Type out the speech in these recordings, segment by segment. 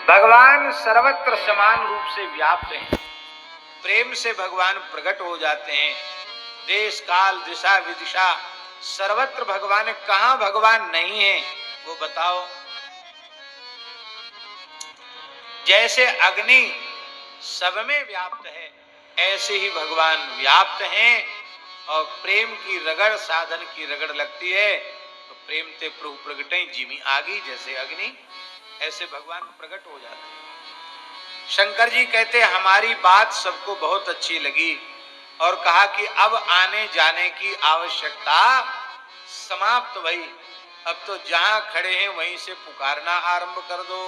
भगवान सर्वत्र समान रूप से व्याप्त हैं। प्रेम से भगवान प्रकट हो जाते हैं। देश काल दिशा विदिशा सर्वत्र भगवान है। कहां भगवान नहीं है वो बताओ। जैसे अग्नि सब में व्याप्त है, ऐसे ही भगवान व्याप्त हैं। और प्रेम की रगड़, साधन की रगड़ लगती है तो प्रेम ते प्रभु प्रगटे जिमी आगी। जैसे अग्नि ऐसे भगवान प्रकट हो जाते हैं। शंकर जी कहते हमारी बात सबको बहुत अच्छी लगी और कहा कि अब आने जाने की आवश्यकता समाप्त भई। अब तो जहां खड़े हैं वहीं से पुकारना आरंभ कर दो।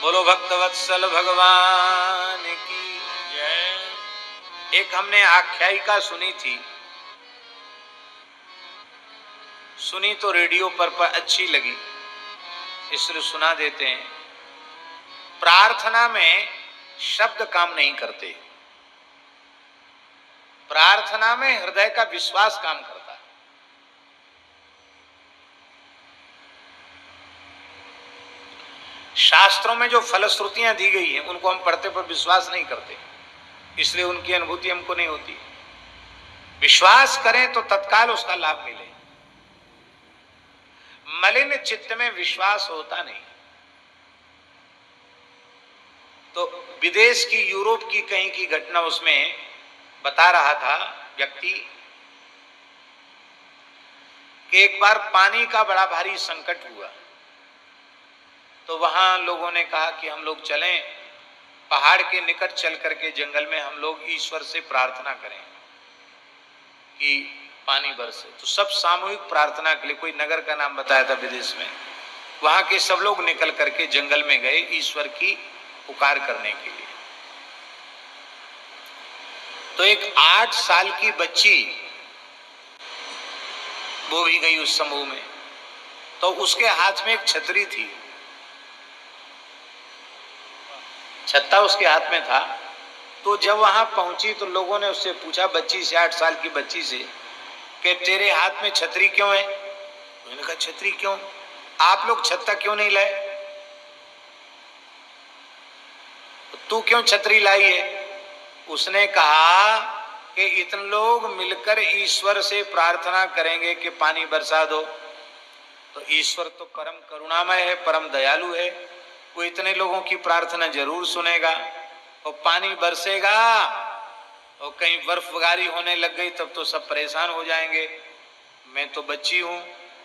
बोलो भक्तवत्सल भगवान की जय। एक हमने आख्यायिका सुनी थी, सुनी तो रेडियो पर अच्छी लगी, इसलिए सुना देते हैं। प्रार्थना में शब्द काम नहीं करते, प्रार्थना में हृदय का विश्वास काम करता है। शास्त्रों में जो फलश्रुतियां दी गई हैं उनको हम पढ़ते पर विश्वास नहीं करते, इसलिए उनकी अनुभूति हमको नहीं होती। विश्वास करें तो तत्काल उसका लाभ मिले। मलिन चित्त में विश्वास होता नहीं। तो विदेश की, यूरोप की कहीं की घटना उसमें बता रहा था व्यक्ति कि एक बार पानी का बड़ा भारी संकट हुआ तो वहां लोगों ने कहा कि हम लोग चलें, पहाड़ के निकट चल करके जंगल में हम लोग ईश्वर से प्रार्थना करें कि पानी बरसे। तो सब सामूहिक प्रार्थना के लिए, कोई नगर का नाम बताया था विदेश में, वहां के सब लोग निकल करके जंगल में गए ईश्वर की पुकार करने के लिए। तो एक 8 साल की बच्ची वो भी गई उस समूह में। तो उसके हाथ में एक छतरी थी, छत्ता उसके हाथ में था। तो जब वहां पहुंची तो लोगों ने उससे पूछा, बच्ची से, 8 साल की बच्ची से, कि तेरे हाथ में छतरी क्यों है? उन्होंने कहा छतरी क्यों, आप लोग छत्ता क्यों नहीं लाए, तू क्यों छतरी लाई है? उसने कहा कि इतने लोग मिलकर ईश्वर से प्रार्थना करेंगे कि पानी बरसा दो, तो ईश्वर तो परम करुणामय है, परम दयालु है, वो इतने लोगों की प्रार्थना जरूर सुनेगा और पानी बरसेगा। और कहीं बर्फबारी होने लग गई तब तो सब परेशान हो जाएंगे। मैं तो बच्ची हूं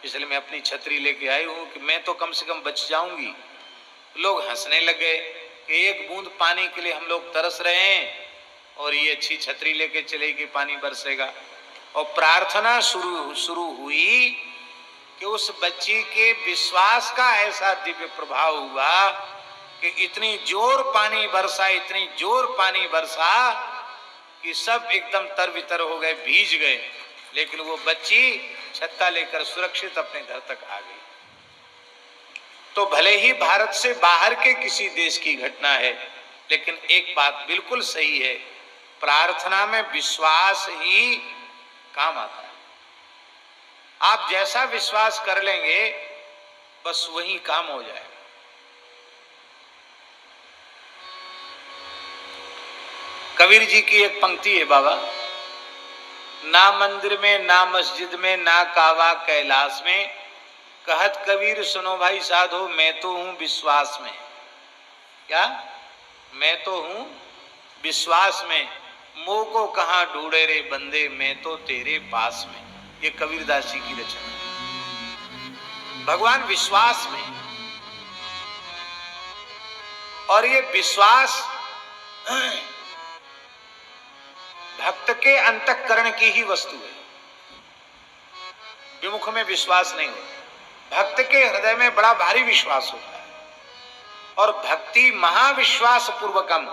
इसलिए मैं अपनी छतरी लेके आई हूं कि मैं तो कम से कम बच जाऊंगी। लोग हंसने लगे कि एक बूंद पानी के लिए हम लोग तरस रहे हैं और ये अच्छी छतरी लेके चलेगी, पानी बरसेगा। और प्रार्थना शुरू हुई कि उस बच्ची के विश्वास का ऐसा दिव्य प्रभाव हुआ कि इतनी जोर पानी बरसा, इतनी जोर पानी बरसा कि सब एकदम तरवितर हो गए, भीज गए। लेकिन वो बच्ची छत्ता लेकर सुरक्षित अपने घर तक आ गई। तो भले ही भारत से बाहर के किसी देश की घटना है, लेकिन एक बात बिल्कुल सही है, प्रार्थना में विश्वास ही काम आता है। आप जैसा विश्वास कर लेंगे बस वही काम हो जाएगा। कबीर जी की एक पंक्ति है बाबा, ना मंदिर में ना मस्जिद में ना कावा कैलाश में, कहत कबीर सुनो भाई साधो मैं तो हूं विश्वास में। क्या? मैं तो हूं विश्वास में, मोह को कहां ढूंढे रे बंदे, मैं तो तेरे पास में। ये कबीरदास जी की रचना। भगवान विश्वास में, और ये विश्वास भक्त के अंतःकरण की ही वस्तु है, विमुख में विश्वास नहीं होता। भक्त के हृदय में बड़ा भारी विश्वास होता है और भक्ति महाविश्वास पूर्वकम,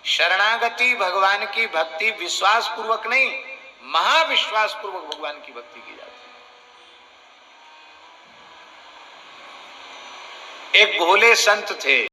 शरणागति भगवान की भक्ति विश्वास पूर्वक नहीं, महाविश्वास पूर्वक भगवान की भक्ति की जाती है। एक भोले संत थे,